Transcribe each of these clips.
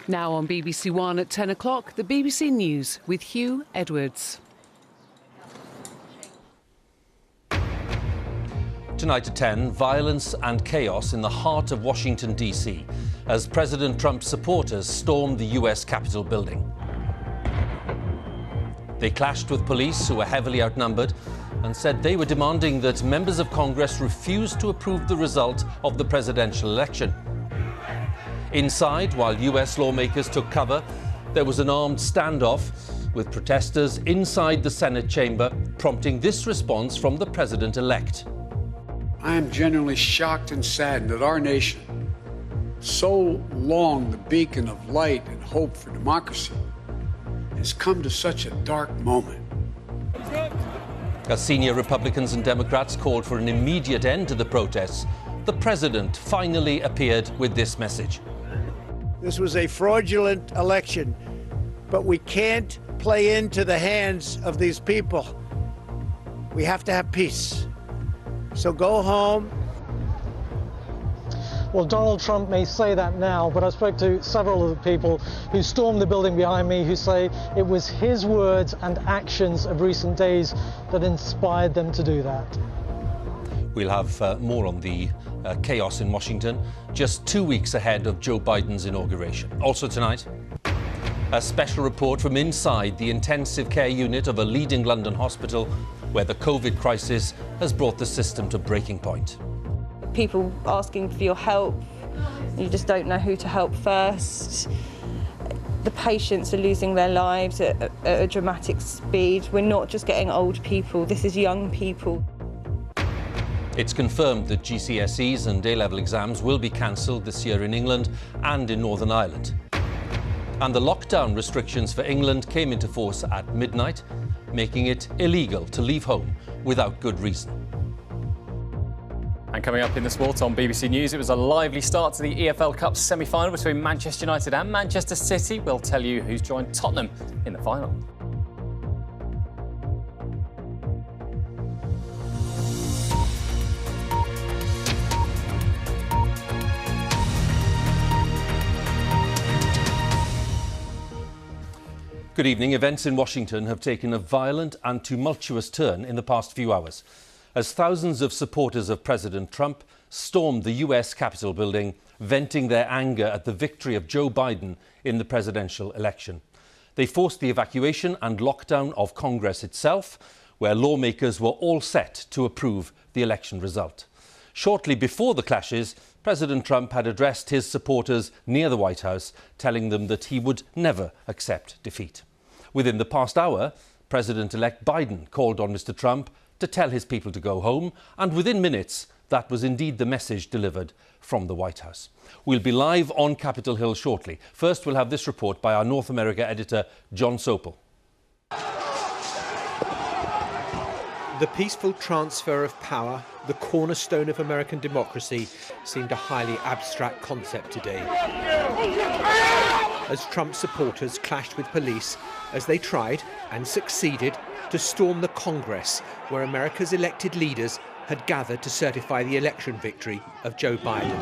Now on BBC One at 10 o'clock, the BBC News with Hugh Edwards. Tonight at 10, violence and chaos in the heart of Washington, D.C. as President Trump's supporters stormed the U.S. Capitol building. They clashed with police who were heavily outnumbered and said they were demanding that members of Congress refuse to approve the result of the presidential election. Inside, while U.S. lawmakers took cover, there was an armed standoff with protesters inside the Senate chamber, prompting this response from the president-elect. I am genuinely shocked and saddened that our nation, so long the beacon of light and hope for democracy, has come to such a dark moment. As senior Republicans and Democrats called for an immediate end to the protests, the president finally appeared with this message. This was a fraudulent election, but we can't play into the hands of these people. We have to have peace. So go home. Well, Donald Trump may say that now, but I spoke to several of the people who stormed the building behind me who say it was his words and actions of recent days that inspired them to do that. We'll have more on the chaos in Washington, just 2 weeks ahead of Joe Biden's inauguration. Also tonight, a special report from inside the intensive care unit of a leading London hospital where the COVID crisis has brought the system to breaking point. People asking for your help, you just don't know who to help first. The patients are losing their lives at a dramatic speed. We're not just getting old people, this is young people. It's confirmed that GCSEs and A-level exams will be cancelled this year in England and in Northern Ireland. And the lockdown restrictions for England came into force at midnight, making it illegal to leave home without good reason. And coming up in the sport on BBC News, it was a lively start to the EFL Cup semi-final between Manchester United and Manchester City. We'll tell you who's joined Tottenham in the final. Good evening. Events in Washington have taken a violent and tumultuous turn in the past few hours, as thousands of supporters of President Trump stormed the U.S. Capitol building, venting their anger at the victory of Joe Biden in the presidential election. They forced the evacuation and lockdown of Congress itself, where lawmakers were all set to approve the election result. Shortly before the clashes, President Trump had addressed his supporters near the White House, telling them that he would never accept defeat. Within the past hour, President-elect Biden called on Mr. Trump to tell his people to go home, and within minutes, that was indeed the message delivered from the White House. We'll be live on Capitol Hill shortly. First, we'll have this report by our North America editor, John Sopel. The peaceful transfer of power, the cornerstone of American democracy, seemed a highly abstract concept today. As Trump supporters clashed with police as they tried, and succeeded, to storm the Congress, where America's elected leaders had gathered to certify the election victory of Joe Biden.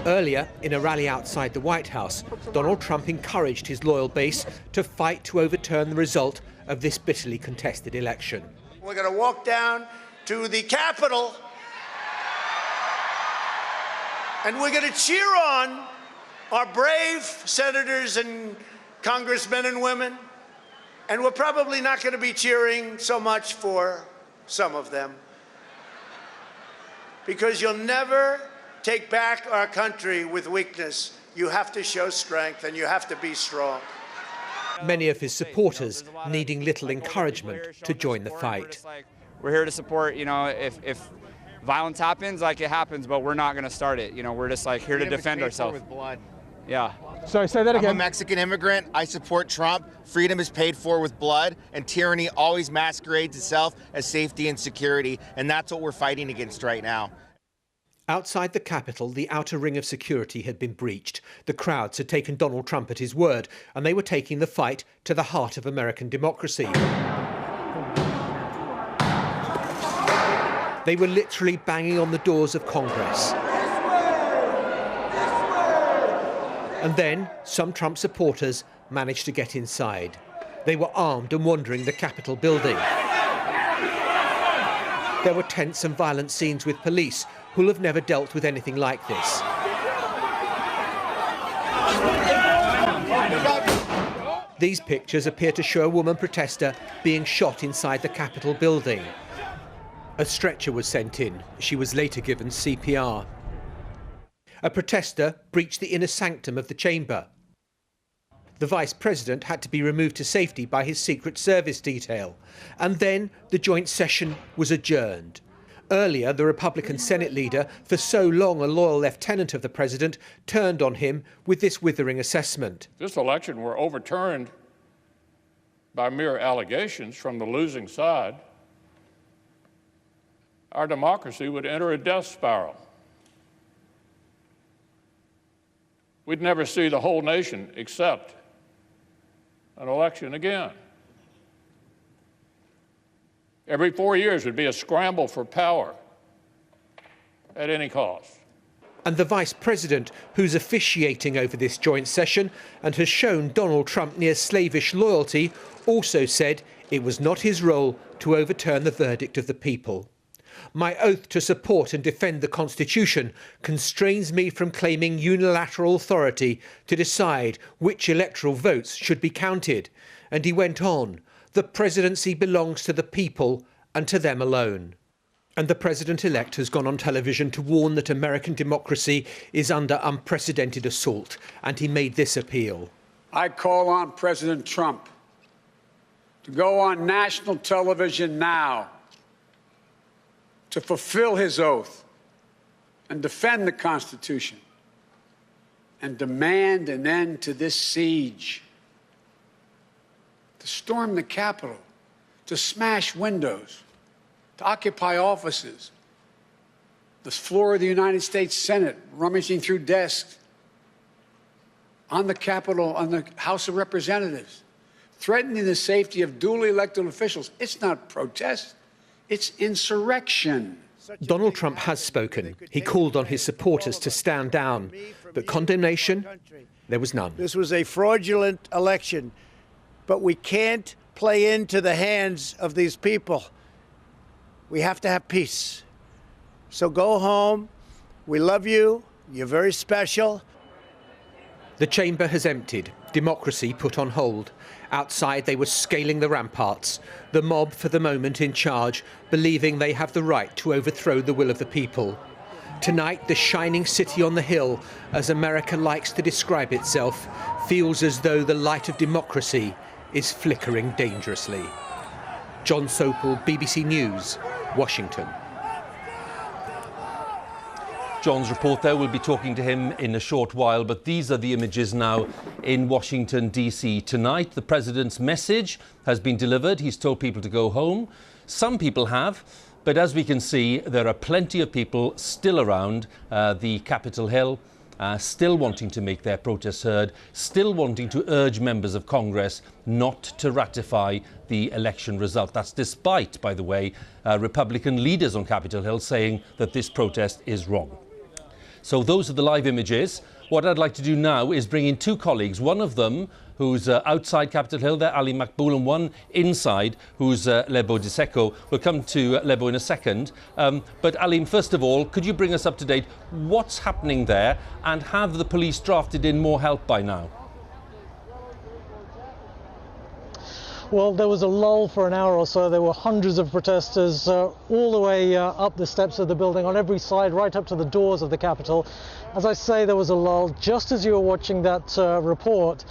Earlier, in a rally outside the White House, Donald Trump encouraged his loyal base to fight to overturn the result of this bitterly contested election. We're going to walk down to the Capitol and we're going to cheer on our brave senators and congressmen and women. And we're probably not going to be cheering so much for some of them, because you'll never take back our country with weakness. You have to show strength and you have to be strong. Many of his supporters needing little encouragement to join the fight. We're here to support, if violence happens, like it happens, but we're not going to start it. We're just here to defend ourselves. With blood. Yeah. Sorry, say that again. I'm a Mexican immigrant. I support Trump. Freedom is paid for with blood, and tyranny always masquerades itself as safety and security, and that's what we're fighting against right now. Outside the Capitol, the outer ring of security had been breached. The crowds had taken Donald Trump at his word, and they were taking the fight to the heart of American democracy. They were literally banging on the doors of Congress. And then some Trump supporters managed to get inside. They were armed and wandering the Capitol building. There were tense and violent scenes with police who'll have never dealt with anything like this. These pictures appear to show a woman protester being shot inside the Capitol building. A stretcher was sent in. She was later given CPR. A protester breached the inner sanctum of the chamber. The Vice President had to be removed to safety by his Secret Service detail. And then the joint session was adjourned. Earlier, the Republican Senate leader, for so long a loyal lieutenant of the president, turned on him with this withering assessment. If this election were overturned by mere allegations from the losing side, our democracy would enter a death spiral. We'd never see the whole nation accept an election again. Every 4 years would be a scramble for power at any cost. And the Vice President, who's officiating over this joint session and has shown Donald Trump near slavish loyalty, also said it was not his role to overturn the verdict of the people. My oath to support and defend the Constitution constrains me from claiming unilateral authority to decide which electoral votes should be counted. And he went on, the presidency belongs to the people and to them alone. And the president-elect has gone on television to warn that American democracy is under unprecedented assault, and he made this appeal. I call on President Trump to go on national television now to fulfill his oath and defend the Constitution and demand an end to this siege, to storm the Capitol, to smash windows, to occupy offices, the floor of the United States Senate, rummaging through desks, on the Capitol, on the House of Representatives, threatening the safety of duly elected officials. It's not protest, it's insurrection. Donald Trump has spoken. He called on his supporters to stand down, but condemnation, there was none. This was a fraudulent election, but we can't play into the hands of these people. We have to have peace. So go home. We love you. You're very special. The chamber has emptied, democracy put on hold. Outside, they were scaling the ramparts, the mob for the moment in charge, believing they have the right to overthrow the will of the people. Tonight, the shining city on the hill, as America likes to describe itself, feels as though the light of democracy is flickering dangerously. John Sopel, BBC News, Washington. John's report there. We'll be talking to him in a short while, but these are the images now in Washington, D.C. tonight. The president's message has been delivered. He's told people to go home. Some people have, but as we can see, there are plenty of people still around the Capitol Hill, still wanting to make their protests heard, still wanting to urge members of Congress not to ratify the election result. That's despite, by the way, Republican leaders on Capitol Hill saying that this protest is wrong. So those are the live images. What I'd like to do now is bring in two colleagues, one of them who's outside Capitol Hill there, Ali Makboul, and one inside who's Lebo Diseko. We'll come to Lebo in a second. But Ali, first of all, could you bring us up to date? What's happening there, and have the police drafted in more help by now? Well, there was a lull for an hour or so. There were hundreds of protesters all the way up the steps of the building on every side, right up to the doors of the Capitol. As I say, there was a lull. Just as you were watching that report,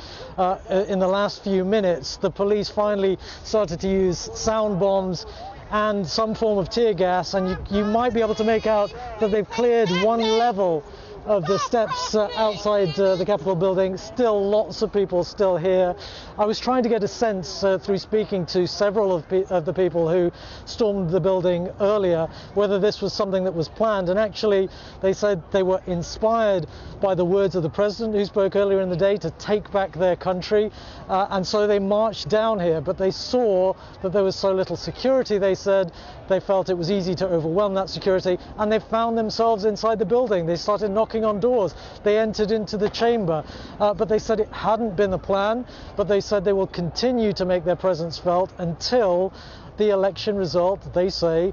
in the last few minutes, the police finally started to use sound bombs and some form of tear gas, and you might be able to make out that they've cleared one level of the steps outside the Capitol building. Still lots of people still here. I was trying to get a sense through speaking to several of the people who stormed the building earlier whether this was something that was planned, and actually they said they were inspired by the words of the president who spoke earlier in the day to take back their country, and so they marched down here, but they saw that there was so little security. They said they felt it was easy to overwhelm that security, and they found themselves inside the building. They started knocking knocking on doors. They entered into the chamber, but they said it hadn't been the plan, but they said they will continue to make their presence felt until the election result, they say,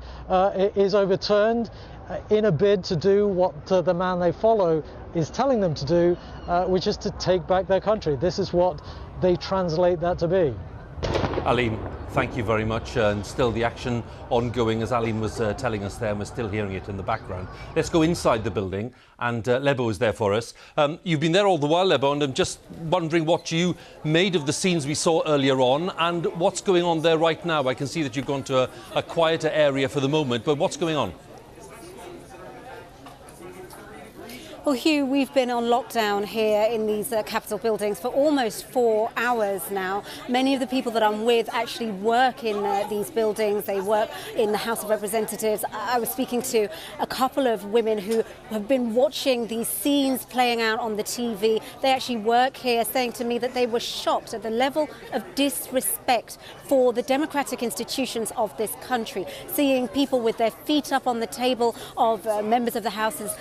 is overturned in a bid to do what the man they follow is telling them to do, which is to take back their country. This is what they translate that to be. Aline, thank you very much. And still the action ongoing, as Aline was telling us there, and we're still hearing it in the background. Let's go inside the building, and Lebo is there for us. You've been there all the while, Lebo, and I'm just wondering what you made of the scenes we saw earlier on, and what's going on there right now. I can see that you've gone to a quieter area for the moment, but what's going on? Well, Hugh, we've been on lockdown here in these Capitol buildings for almost 4 hours now. Many of the people that I'm with actually work in these buildings. They work in the House of Representatives. I was speaking to a couple of women who have been watching these scenes playing out on the TV. They actually work here, saying to me that they were shocked at the level of disrespect for the democratic institutions of this country. Seeing people with their feet up on the table of members of the House's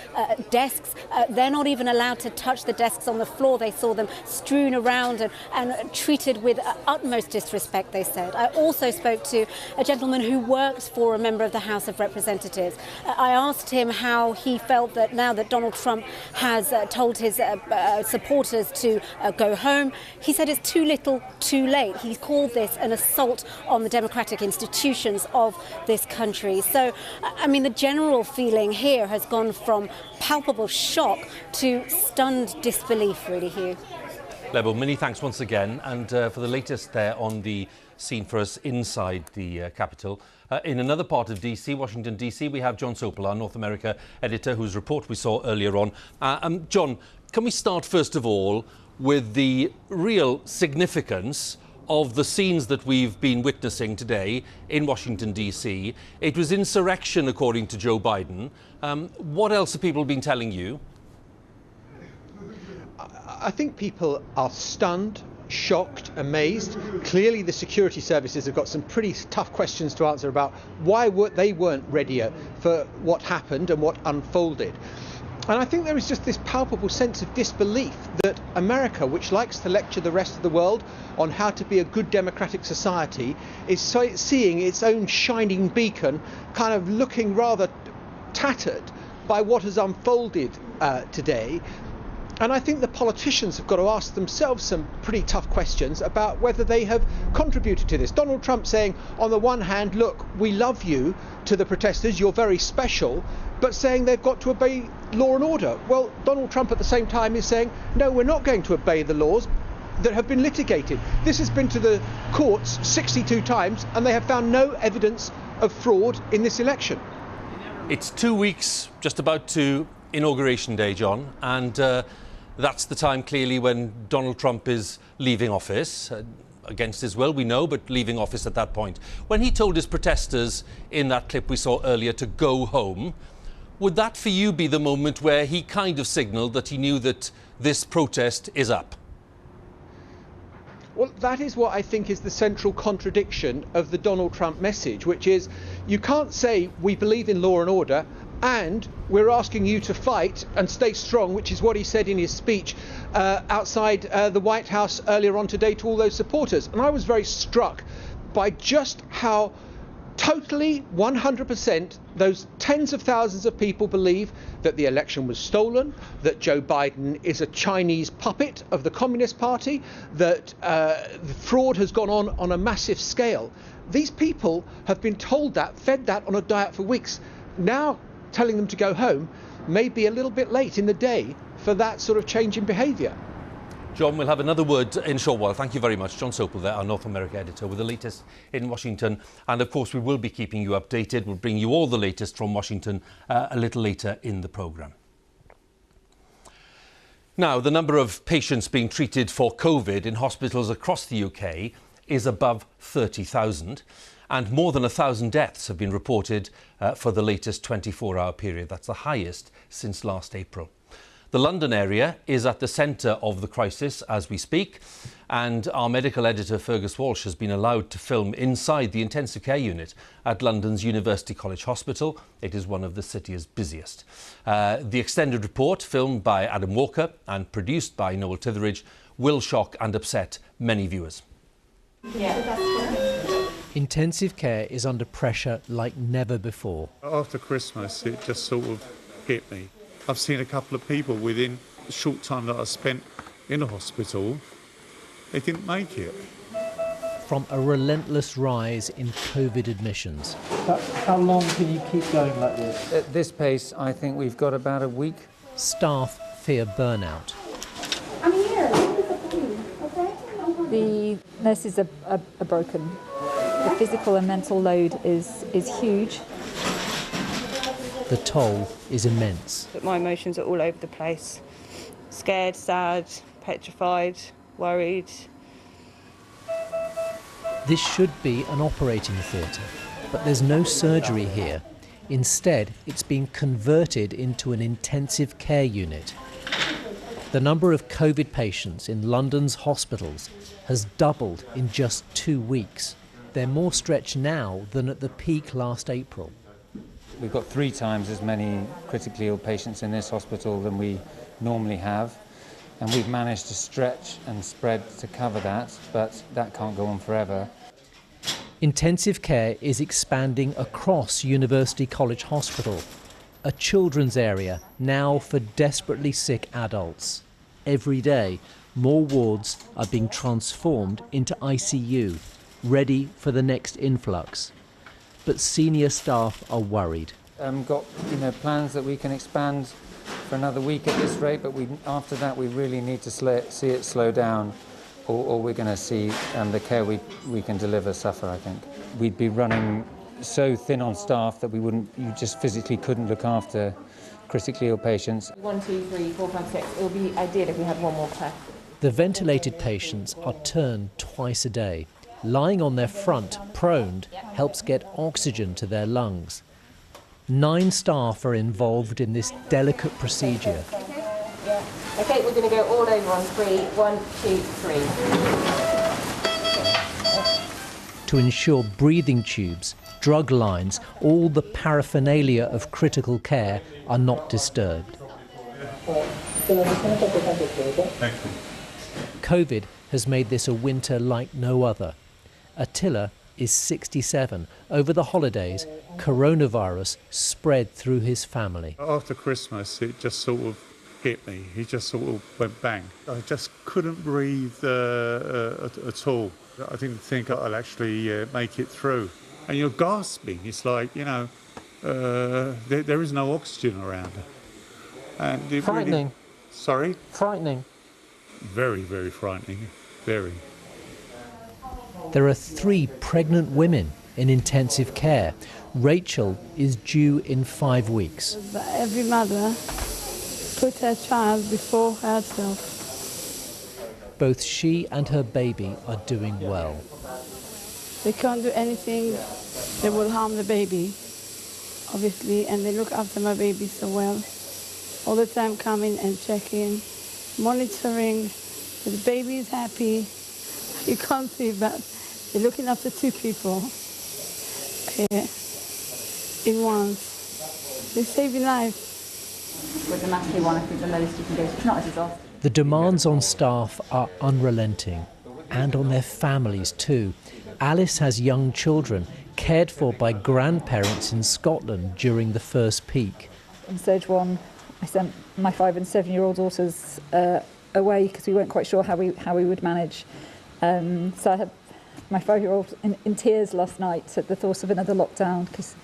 desks. They're not even allowed to touch the desks on the floor. They saw them strewn around and treated with utmost disrespect, they said. I also spoke to a gentleman who works for a member of the House of Representatives. I asked him how he felt that now that Donald Trump has told his supporters to go home, he said it's too little, too late. He called this an assault on the democratic institutions of this country. So, I mean, the general feeling here has gone from palpable shock to stunned disbelief, really, Hugh. Lebo, many thanks once again, and for the latest there on the scene for us inside the Capitol. In another part of DC, Washington DC, we have John Sopel, our North America editor, whose report we saw earlier on. John, can we start first of all with the real significance of the scenes that we've been witnessing today in Washington, D.C. It was insurrection, according to Joe Biden. What else have people been telling you? I think people are stunned, shocked, amazed. Clearly, the security services have got some pretty tough questions to answer about why they weren't readier for what happened and what unfolded. And I think there is just this palpable sense of disbelief that America, which likes to lecture the rest of the world on how to be a good democratic society, is seeing its own shining beacon kind of looking rather tattered by what has unfolded today. And I think the politicians have got to ask themselves some pretty tough questions about whether they have contributed to this. Donald Trump saying, on the one hand, look, we love you, to the protesters, you're very special, but saying they've got to obey law and order. Well, Donald Trump at the same time is saying, no, we're not going to obey the laws that have been litigated. This has been to the courts 62 times, and they have found no evidence of fraud in this election. It's 2 weeks just about to Inauguration Day, John, and that's the time clearly when Donald Trump is leaving office. Against his will, we know, but leaving office at that point. When he told his protesters in that clip we saw earlier to go home, would that for you be the moment where he kind of signalled that he knew that this protest is up? Well, that is what I think is the central contradiction of the Donald Trump message, which is you can't say we believe in law and order and we're asking you to fight and stay strong, which is what he said in his speech outside the White House earlier on today to all those supporters. And I was very struck by just how totally 100% those tens of thousands of people believe that the election was stolen, that Joe Biden is a Chinese puppet of the Communist Party, that the fraud has gone on a massive scale. These people have been told that, fed that on a diet for weeks. Now telling them to go home may be a little bit late in the day for that sort of change in behaviour. John, we'll have another word in a short while. Thank you very much. John Sopel there, our North America editor, with the latest in Washington. And of course, we will be keeping you updated. We'll bring you all the latest from Washington a little later in the programme. Now, the number of patients being treated for COVID in hospitals across the UK is above 30,000. And more than 1,000 deaths have been reported for the latest 24-hour period. That's the highest since last April. The London area is at the centre of the crisis as we speak, and our medical editor Fergus Walsh has been allowed to film inside the intensive care unit at London's University College Hospital. It is one of the city's busiest. The extended report, filmed by Adam Walker and produced by Noel Titheridge, will shock and upset many viewers. Intensive care is under pressure like never before. After Christmas, it just sort of hit me. I've seen a couple of people within the short time that I spent in a hospital, they didn't make it. From a relentless rise in COVID admissions. How long can you keep going like this? At this pace, I think we've got about a week. Staff fear burnout. I'm here. Okay? The nurses are broken. The physical and mental load is huge. The toll is immense. My emotions are all over the place. Scared, sad, petrified, worried. This should be an operating theatre, but there's no surgery here. Instead, it's been converted into an intensive care unit. The number of COVID patients in London's hospitals has doubled in just 2 weeks. They're more stretched now than at the peak last April. We've got 3 times as many critically ill patients in this hospital than we normally have, and we've managed to stretch and spread to cover that, but that can't go on forever. Intensive care is expanding across University College Hospital, a children's area now for desperately sick adults. Every day, more wards are being transformed into ICU, ready for the next influx. But senior staff are worried. Got plans that we can expand for another week at this rate, but after that we really need to see it slow down, or we're going to see the care we can deliver suffer, I think. We'd be running so thin on staff that you just physically couldn't look after critically ill patients. 1, 2, 3, 4, 5, 6. It would be ideal if we had one more class. The ventilated patients are turned twice a day. Lying on their front, proned, helps get oxygen to their lungs. 9 staff are involved in this delicate procedure. Okay, we're going to go all over on 3. 1, 2, 3. To ensure breathing tubes, drug lines, all the paraphernalia of critical care are not disturbed. COVID has made this a winter like no other. Attila is 67. Over the holidays, coronavirus spread through his family. After Christmas, it just sort of hit me. It just sort of went bang. I just couldn't breathe at all. I didn't think I'd actually make it through. And you're gasping. It's like, there is no oxygen around. And it frightening. Really, sorry? Frightening. Very, very frightening. Very. There are 3 pregnant women in intensive care. Rachel is due in 5 weeks. Every mother put her child before herself. Both she and her baby are doing well. They can't do anything that will harm the baby, obviously, and they look after my baby so well. All the time coming and checking, monitoring, that the baby is happy. You can't see, but they're looking after 2 people in once. They save your life. With the Mastery one, I think the lowest you can go. It's not a disaster. The demands on staff are unrelenting, and on their families too. Alice has young children, cared for by grandparents in Scotland during the first peak. In Surge 1, I sent my 5 and 7-year-old daughters away because we weren't quite sure how we would manage. So I had my 5-year-old in tears last night at the thought of another lockdown because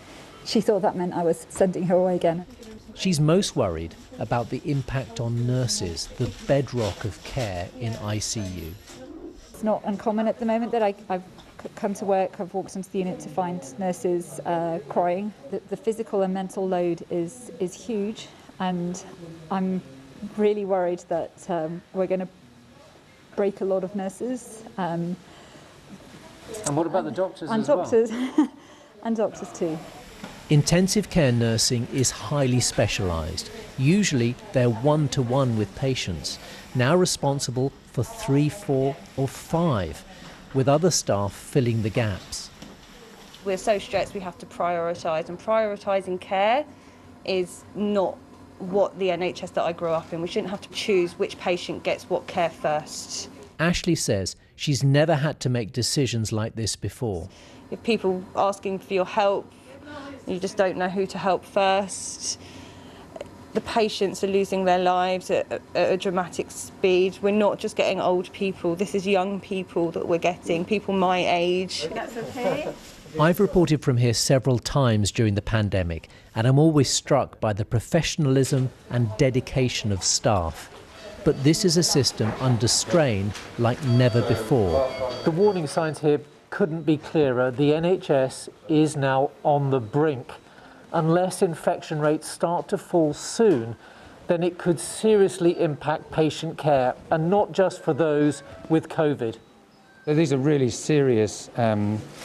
she thought that meant I was sending her away again. She's most worried about the impact on nurses, the bedrock of care in ICU. It's not uncommon at the moment that I've come to work, I've walked into the unit to find nurses crying. The physical and mental load is huge, and I'm really worried that we're going to break a lot of nurses. And what about the doctors and as doctors, well? And doctors too. Intensive care nursing is highly specialised. Usually they're one-to-one with patients, now responsible for 3, 4 or 5, with other staff filling the gaps. We're so stretched we have to prioritise, and prioritising care is not what the NHS that I grew up in. We shouldn't have to choose which patient gets what care first. Ashley says she's never had to make decisions like this before. If people asking for your help, you just don't know who to help first. The patients are losing their lives at a dramatic speed. We're not just getting old people, this is young people that we're getting, people my age. That's okay. I've reported from here several times during the pandemic, and I'm always struck by the professionalism and dedication of staff. But this is a system under strain like never before. The warning signs here couldn't be clearer. The NHS is now on the brink. Unless infection rates start to fall soon, then it could seriously impact patient care, and not just for those with COVID. So these are really serious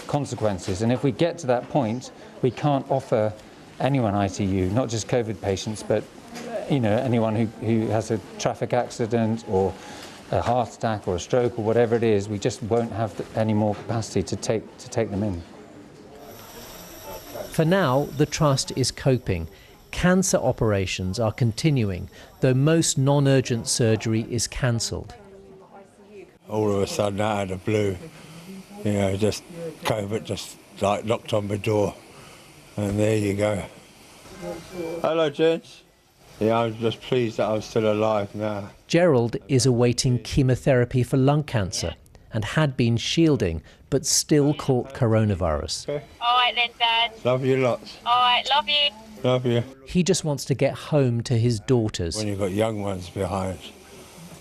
consequences, and if we get to that point, we can't offer anyone ITU, not just COVID patients, but anyone who has a traffic accident or a heart attack or a stroke or whatever it is. We just won't have any more capacity to take them in. For now, the Trust is coping. Cancer operations are continuing, though most non-urgent surgery is cancelled. All of a sudden, out of the blue, just COVID just like knocked on my door, and there you go. Hello, gents. Yeah, I'm just pleased that I'm still alive now. Gerald is awaiting chemotherapy for lung cancer and had been shielding, but still caught coronavirus. Okay. All right then, Dad. Love you lots. All right, love you. Love you. He just wants to get home to his daughters. When you've got young ones behind,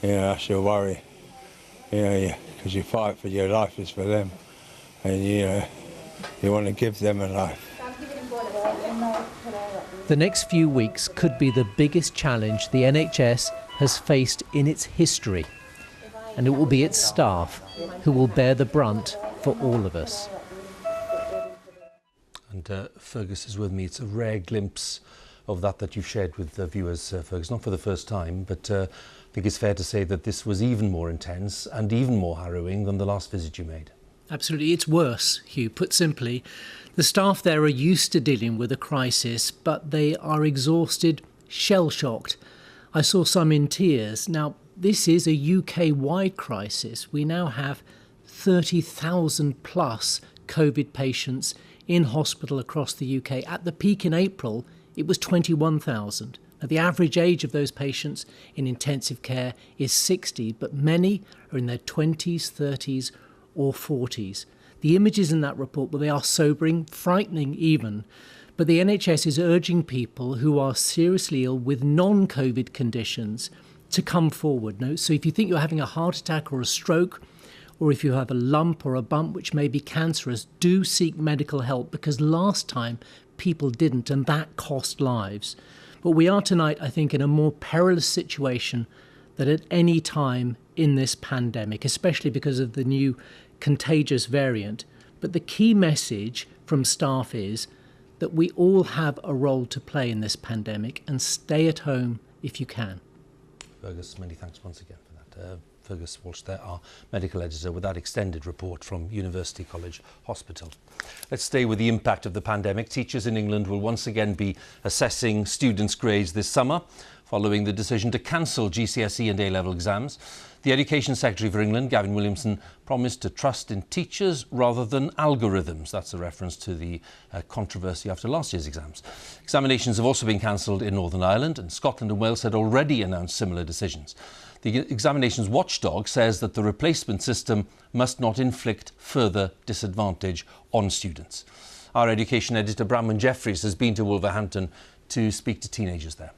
that's your worry. Because you fight for your life is for them, and you want to give them a life. The next few weeks could be the biggest challenge the NHS has faced in its history, and it will be its staff who will bear the brunt for all of us. And Fergus is with me. It's a rare glimpse of that you've shared with the viewers, Fergus, not for the first time, but I think it's fair to say that this was even more intense and even more harrowing than the last visit you made. Absolutely, it's worse, Hugh. Put simply, the staff there are used to dealing with a crisis, but they are exhausted, shell-shocked. I saw some in tears. Now, this is a UK-wide crisis. We now have 30,000 plus COVID patients in hospital across the UK. At the peak in April, it was 21,000. Now, the average age of those patients in intensive care is 60, but many are in their 20s, 30s or 40s. The images in that report, well, they are sobering, frightening even, but the NHS is urging people who are seriously ill with non-COVID conditions to come forward. No? So if you think you're having a heart attack or a stroke, or if you have a lump or a bump which may be cancerous, do seek medical help, because last time people didn't, and that cost lives. But we are tonight, I think, in a more perilous situation than at any time in this pandemic, especially because of the new contagious variant. But the key message from staff is that we all have a role to play in this pandemic, and stay at home if you can. Fergus, many thanks once again for that. Fergus Walsh there, our medical editor, with that extended report from University College Hospital. Let's stay with the impact of the pandemic. Teachers in England will once again be assessing students' grades this summer, following the decision to cancel GCSE and A-level exams. The Education Secretary for England, Gavin Williamson, promised to trust in teachers rather than algorithms. That's a reference to the controversy after last year's exams. Examinations have also been cancelled in Northern Ireland, and Scotland and Wales had already announced similar decisions. The examinations watchdog says that the replacement system must not inflict further disadvantage on students. Our education editor, Bramwyn Jeffries, has been to Wolverhampton to speak to teenagers there.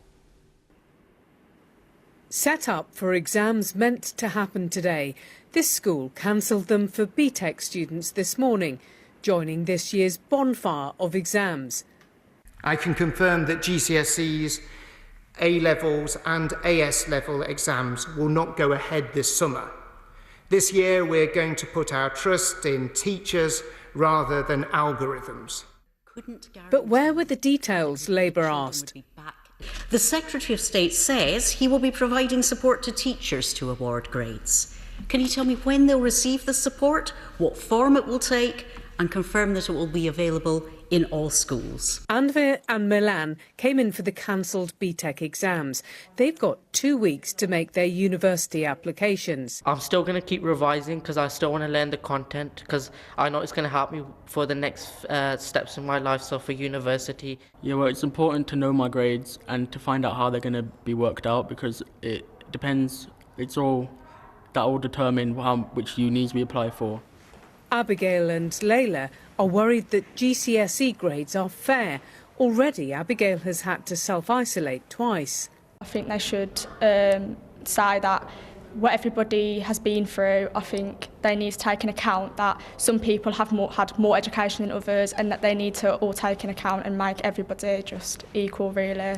Set up for exams meant to happen today, this school cancelled them for BTEC students this morning, joining this year's bonfire of exams. I can confirm that GCSEs, A-levels and AS level exams will not go ahead this summer. This year we're going to put our trust in teachers rather than algorithms. But where were the details, Labour asked. The Secretary of State says he will be providing support to teachers to award grades. Can you tell me when they'll receive the support, what form it will take, and confirm that it will be available in all schools? Anvir and Milan came in for the cancelled BTEC exams. They've got 2 weeks to make their university applications. I'm still going to keep revising because I still want to learn the content, because I know it's going to help me for the next steps in my life, so for university. Yeah, well, it's important to know my grades and to find out how they're going to be worked out, because it depends, that will determine which unis we apply for. Abigail and Layla are worried that GCSE grades are fair. Already, Abigail has had to self-isolate twice. I think they should say that what everybody has been through, I think they need to take into account that some people have had more education than others, and that they need to all take into account and make everybody just equal, really.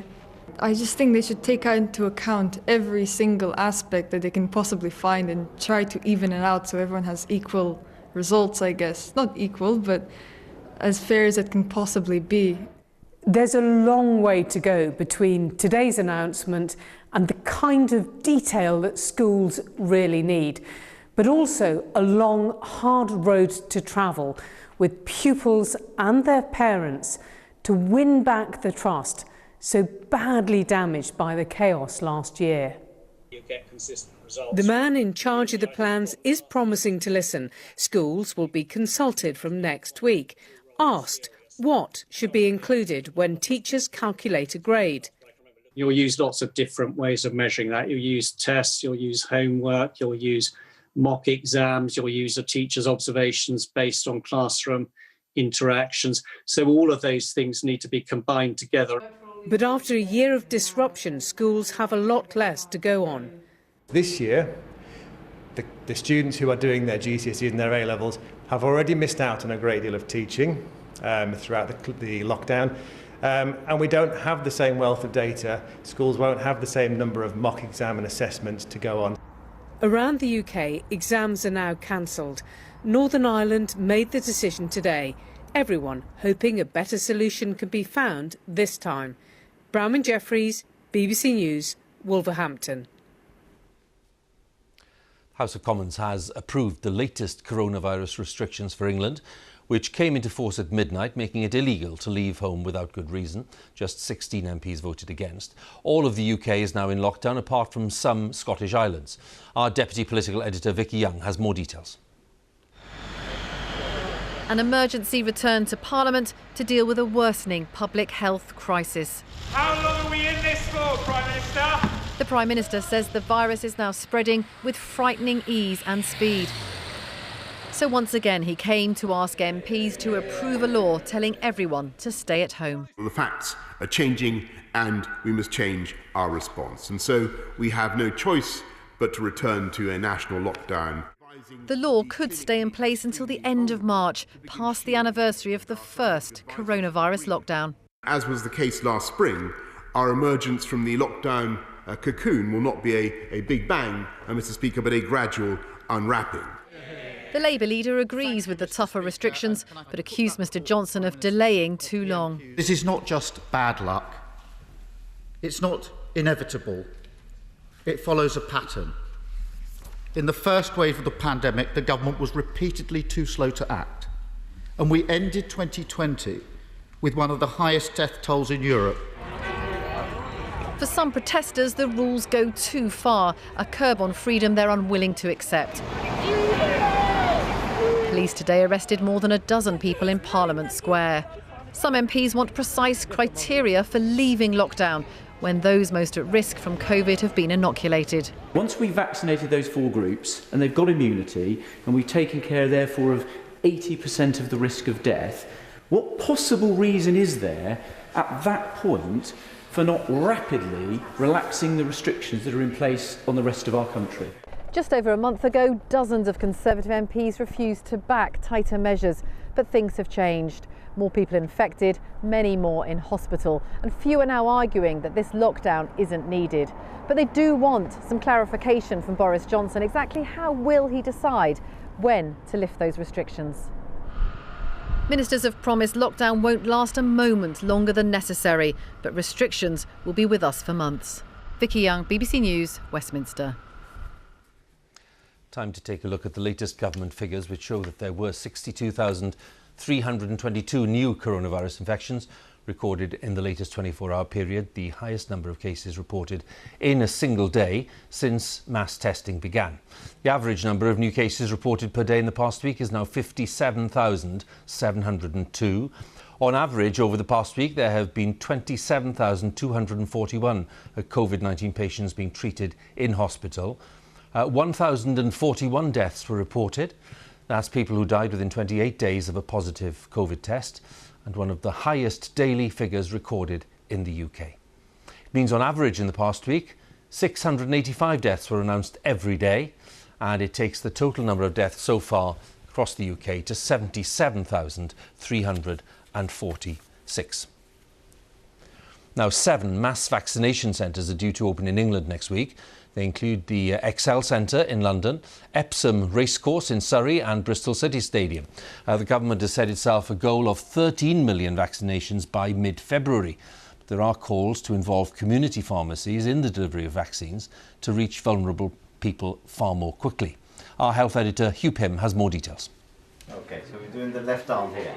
I just think they should take into account every single aspect that they can possibly find and try to even it out so everyone has equal results, I guess. Not equal, but as fair as it can possibly be. There's a long way to go between today's announcement and the kind of detail that schools really need, but also a long, hard road to travel with pupils and their parents to win back the trust so badly damaged by the chaos last year. You get consistent results. The man in charge of the plans is promising to listen. Schools will be consulted from next week, asked what should be included when teachers calculate a grade. You'll use lots of different ways of measuring that. You'll use tests, you'll use homework, you'll use mock exams, you'll use a teacher's observations based on classroom interactions. So all of those things need to be combined together. But after a year of disruption, schools have a lot less to go on. This year, the students who are doing their GCSEs and their A-levels have already missed out on a great deal of teaching throughout the lockdown. And we don't have the same wealth of data. Schools won't have the same number of mock exam and assessments to go on. Around the UK, exams are now cancelled. Northern Ireland made the decision today. Everyone hoping a better solution can be found this time. Bronwyn Jeffries, BBC News, Wolverhampton. House of Commons has approved the latest coronavirus restrictions for England, which came into force at midnight, making it illegal to leave home without good reason. Just 16 MPs voted against. All of the UK is now in lockdown, apart from some Scottish islands. Our Deputy Political Editor Vicky Young has more details. An emergency return to Parliament to deal with a worsening public health crisis. How long are we in this for, Prime Minister? The Prime Minister says the virus is now spreading with frightening ease and speed. So once again, he came to ask MPs to approve a law telling everyone to stay at home. The facts are changing and we must change our response. And so we have no choice but to return to a national lockdown. The law could stay in place until the end of March, past the anniversary of the first coronavirus lockdown. As was the case last spring, our emergence from the lockdown cocoon will not be a big bang, Mr. Speaker, but a gradual unwrapping. The Labour leader agrees with the tougher restrictions, but accused Mr Johnson of delaying too long. This is not just bad luck. It's not inevitable. It follows a pattern. In the first wave of the pandemic, the government was repeatedly too slow to act. And we ended 2020 with one of the highest death tolls in Europe. For some protesters, the rules go too far, a curb on freedom they're unwilling to accept. Police today arrested more than a dozen people in Parliament Square. Some MPs want precise criteria for leaving lockdown when those most at risk from COVID have been inoculated. Once we've vaccinated those 4 groups and they've got immunity and we've taken care, therefore, of 80% of the risk of death, what possible reason is there at that point for not rapidly relaxing the restrictions that are in place on the rest of our country? Just over a month ago, dozens of Conservative MPs refused to back tighter measures, but things have changed. More people infected, many more in hospital, and few are now arguing that this lockdown isn't needed. But they do want some clarification from Boris Johnson. Exactly how will he decide when to lift those restrictions? Ministers have promised lockdown won't last a moment longer than necessary, but restrictions will be with us for months. Vicky Young, BBC News, Westminster. Time to take a look at the latest government figures, which show that there were 62,322 new coronavirus infections recorded in the latest 24-hour period, the highest number of cases reported in a single day since mass testing began. The average number of new cases reported per day in the past week is now 57,702. On average, over the past week, there have been 27,241 COVID-19 patients being treated in hospital. 1,041 deaths were reported. That's people who died within 28 days of a positive COVID test, and one of the highest daily figures recorded in the UK. It means on average in the past week, 685 deaths were announced every day, and it takes the total number of deaths so far across the UK to 77,346. Now, 7 mass vaccination centres are due to open in England next week. They include the Excel Centre in London, Epsom Racecourse in Surrey and Bristol City Stadium. The government has set itself a goal of 13 million vaccinations by mid-February. But there are calls to involve community pharmacies in the delivery of vaccines to reach vulnerable people far more quickly. Our health editor Hugh Pym has more details. OK, so we're doing the left arm here.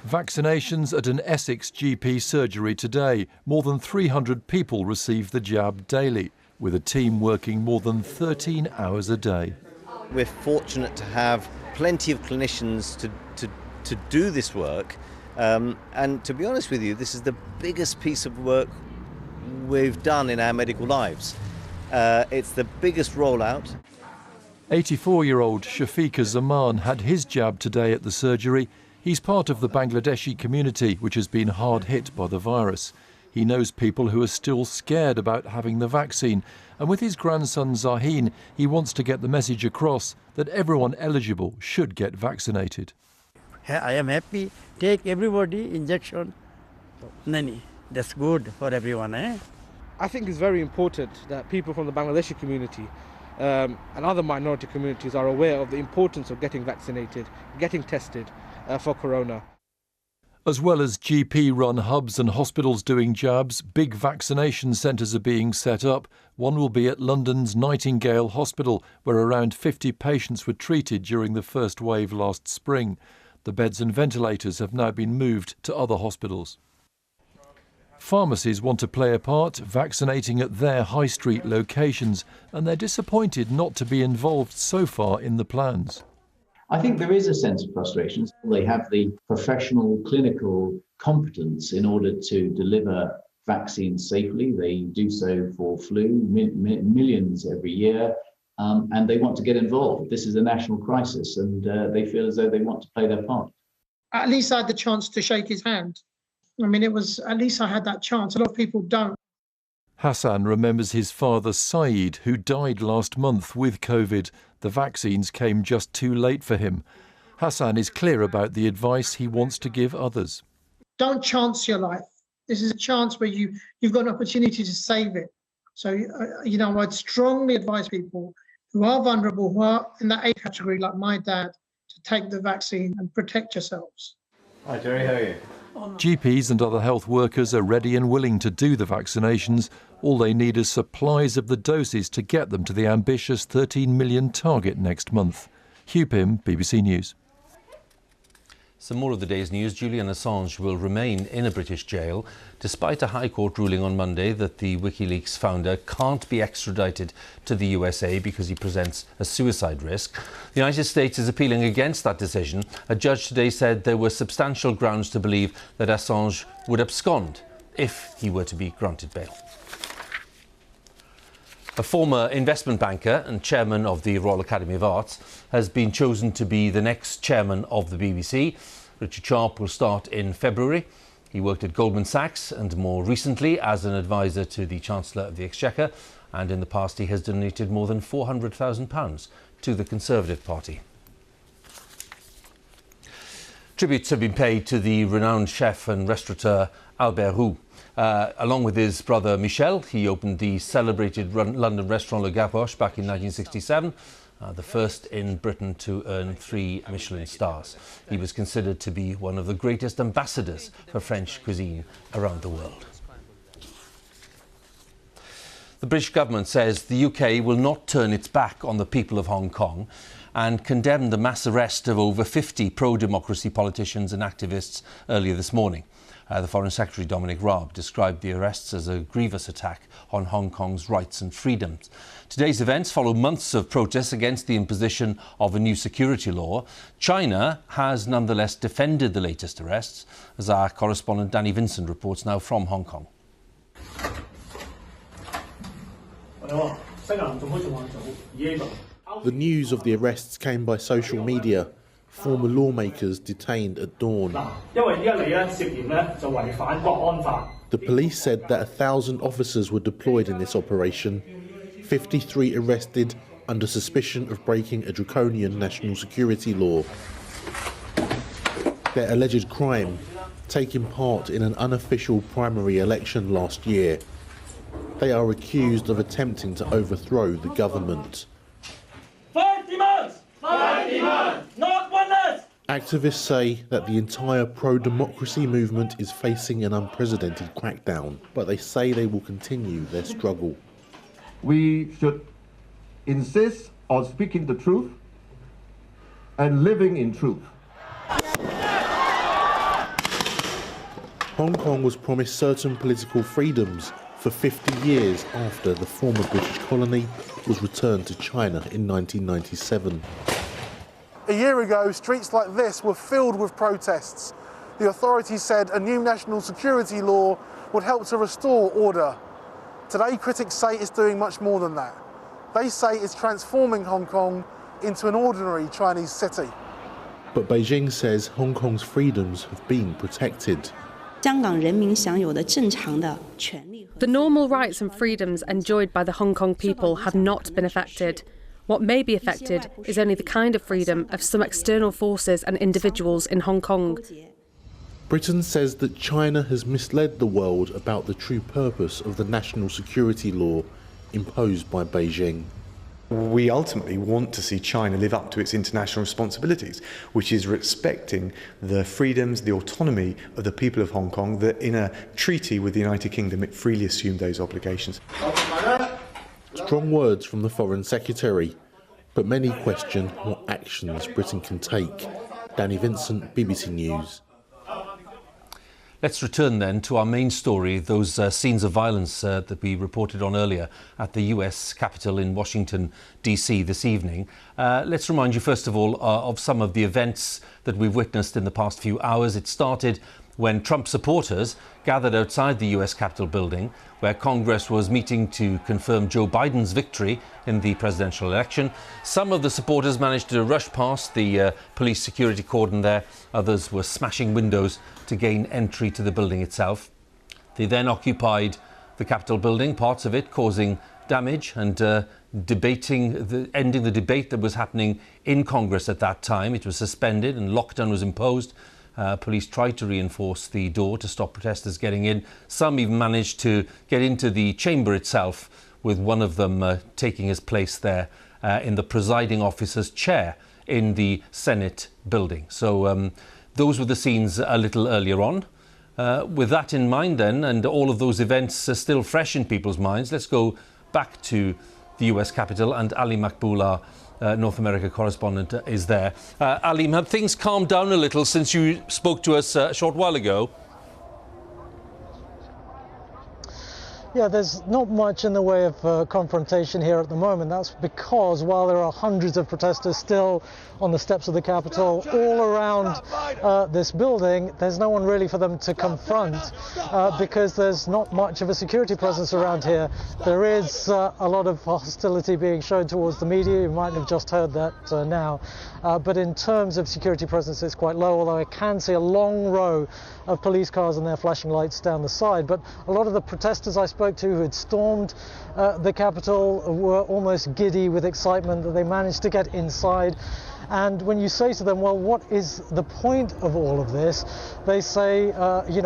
Vaccinations at an Essex GP surgery today. More than 300 people receive the jab daily, with a team working more than 13 hours a day. We're fortunate to have plenty of clinicians to do this work. And to be honest with you, this is the biggest piece of work we've done in our medical lives. It's the biggest rollout. 84-year-old Shafiqa Zaman had his jab today at the surgery. He's part of the Bangladeshi community, which has been hard hit by the virus. He knows people who are still scared about having the vaccine. And with his grandson Zahin, he wants to get the message across that everyone eligible should get vaccinated. I am happy. Take everybody injection. Nani, that's good for everyone. I think it's very important that people from the Bangladeshi community and other minority communities are aware of the importance of getting vaccinated, getting tested for corona. As well as GP-run hubs and hospitals doing jabs, big vaccination centres are being set up. One will be at London's Nightingale Hospital, where around 50 patients were treated during the first wave last spring. The beds and ventilators have now been moved to other hospitals. Pharmacies want to play a part, vaccinating at their high street locations, and they're disappointed not to be involved so far in the plans. I think there is a sense of frustration. They have the professional clinical competence in order to deliver vaccines safely. They do so for flu, millions every year, and they want to get involved. This is a national crisis, and they feel as though they want to play their part. At least I had the chance to shake his hand. I mean, at least I had that chance. A lot of people don't. Hassan remembers his father Saeed, who died last month with COVID. The vaccines came just too late for him. Hassan is clear about the advice he wants to give others. Don't chance your life. This is a chance where you've got an opportunity to save it. So, I'd strongly advise people who are vulnerable, who are in that age category, like my dad, to take the vaccine and protect yourselves. Hi, Jerry, how are you? GPs and other health workers are ready and willing to do the vaccinations. All they need is supplies of the doses to get them to the ambitious 13 million target next month. Hugh Pym, BBC News. Some more of the day's news. Julian Assange will remain in a British jail despite a High Court ruling on Monday that the WikiLeaks founder can't be extradited to the USA because he presents a suicide risk. The United States is appealing against that decision. A judge today said there were substantial grounds to believe that Assange would abscond if he were to be granted bail. A former investment banker and chairman of the Royal Academy of Arts has been chosen to be the next chairman of the BBC. Richard Sharp will start in February. He worked at Goldman Sachs and more recently as an advisor to the Chancellor of the Exchequer, and in the past he has donated more than £400,000 to the Conservative Party. Tributes have been paid to the renowned chef and restaurateur Albert Roux. Along with his brother Michel, he opened the celebrated London restaurant Le Gavroche back in 1967. the first in Britain to earn 3 Michelin stars. He was considered to be one of the greatest ambassadors for French cuisine around the world. The British government says the UK will not turn its back on the people of Hong Kong and condemned the mass arrest of over 50 pro-democracy politicians and activists earlier this morning. The Foreign Secretary Dominic Raab described the arrests as a grievous attack on Hong Kong's rights and freedoms. Today's events follow months of protests against the imposition of a new security law. China has nonetheless defended the latest arrests, as our correspondent Danny Vincent reports now from Hong Kong. The news of the arrests came by social media. Former lawmakers detained at dawn. The police said that 1,000 officers were deployed in this operation, 53 arrested under suspicion of breaking a draconian national security law. Their alleged crime, taking part in an unofficial primary election last year. They are accused of attempting to overthrow the government. 5 demands! 5 demands! Not one less! Activists say that the entire pro-democracy movement is facing an unprecedented crackdown, but they say they will continue their struggle. We should insist on speaking the truth and living in truth. Hong Kong was promised certain political freedoms for 50 years after the former British colony was returned to China in 1997. A year ago, streets like this were filled with protests. The authorities said a new national security law would help to restore order. Today, critics say it's doing much more than that. They say it's transforming Hong Kong into an ordinary Chinese city. But Beijing says Hong Kong's freedoms have been protected. The normal rights and freedoms enjoyed by the Hong Kong people have not been affected. What may be affected is only the kind of freedom of some external forces and individuals in Hong Kong. Britain says that China has misled the world about the true purpose of the national security law imposed by Beijing. We ultimately want to see China live up to its international responsibilities, which is respecting the freedoms, the autonomy of the people of Hong Kong, that in a treaty with the United Kingdom it freely assumed those obligations. Strong words from the Foreign Secretary, but many question what actions Britain can take. Danny Vincent, BBC News. Let's return then to our main story, those scenes of violence that we reported on earlier at the US Capitol in Washington, D.C. this evening. Let's remind you, first of all, of some of the events that we've witnessed in the past few hours. It started when Trump supporters gathered outside the US Capitol building, where Congress was meeting to confirm Joe Biden's victory in the presidential election. Some of the supporters managed to rush past the police security cordon there. Others were smashing windows to gain entry to the building itself. They then occupied the Capitol building, parts of it causing damage and ending the debate that was happening in Congress at that time. It was suspended and lockdown was imposed. Police tried to reinforce the door to stop protesters getting in. Some even managed to get into the chamber itself, with one of them taking his place there in the presiding officer's chair in the Senate building. So those were the scenes a little earlier on. With that in mind then, and all of those events are still fresh in people's minds, let's go back to the US Capitol, and Ali Makboul, North America correspondent, is there. Ali, have things calmed down a little since you spoke to us a short while ago? Yeah, there's not much in the way of confrontation here at the moment. That's because while there are hundreds of protesters still on the steps of the Capitol all around this building, there's no one really for them to confront because there's not much of a security presence around here. There is a lot of hostility being shown towards the media. You might have just heard that now. But in terms of security presence, it's quite low, although I can see a long row of police cars and their flashing lights down the side. But a lot of the protesters I spoke to who had stormed the Capitol were almost giddy with excitement that they managed to get inside. And when you say to them, well, what is the point of all of this? They say,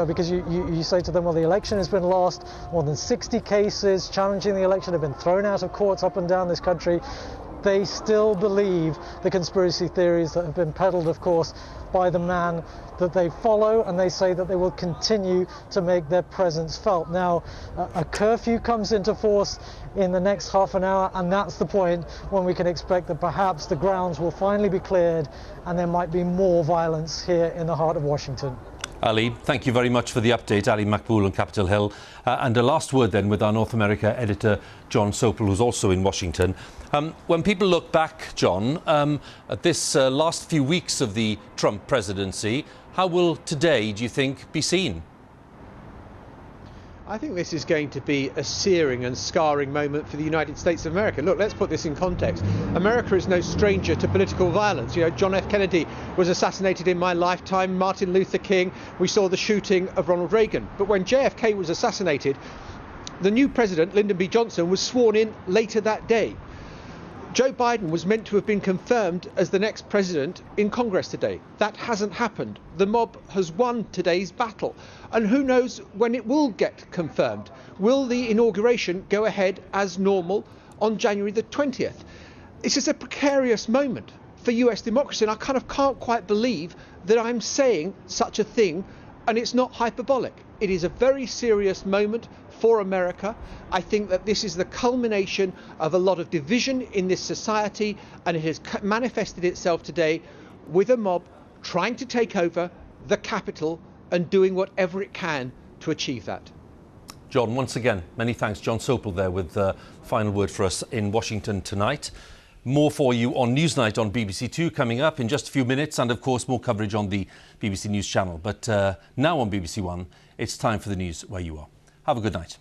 because you say to them, well, the election has been lost. More than 60 cases challenging the election have been thrown out of courts up and down this country. they still believe the conspiracy theories that have been peddled, of course, by the man that they follow, and they say that they will continue to make their presence felt. Now, a curfew comes into force in the next half an hour, and that's the point when we can expect that perhaps the grounds will finally be cleared and there might be more violence here in the heart of Washington. Ali, thank you very much for the update. Ali Makboul on Capitol Hill. And a last word then with our North America editor, John Sopel, who's also in Washington. When people look back, John, at this last few weeks of the Trump presidency, how will today, do you think, be seen? I think this is going to be a searing and scarring moment for the United States of America. Look, let's put this in context. America is no stranger to political violence. You know, John F. Kennedy was assassinated in my lifetime, Martin Luther King, we saw the shooting of Ronald Reagan. But when JFK was assassinated, the new president, Lyndon B. Johnson, was sworn in later that day. Joe Biden was meant to have been confirmed as the next president in Congress today. That hasn't happened. The mob has won today's battle. And who knows when it will get confirmed? Will the inauguration go ahead as normal on January the 20th? This is a precarious moment for US democracy, and I kind of can't quite believe that I'm saying such a thing, and it's not hyperbolic. It is a very serious moment for America. I think that this is the culmination of a lot of division in this society, and it has manifested itself today with a mob trying to take over the Capitol and doing whatever it can to achieve that. John, once again, many thanks. John Sopel there with the final word for us in Washington tonight. More for you on Newsnight on BBC Two coming up in just a few minutes, and of course more coverage on the BBC News channel. But now on BBC One, it's time for the news where you are. Have a good night.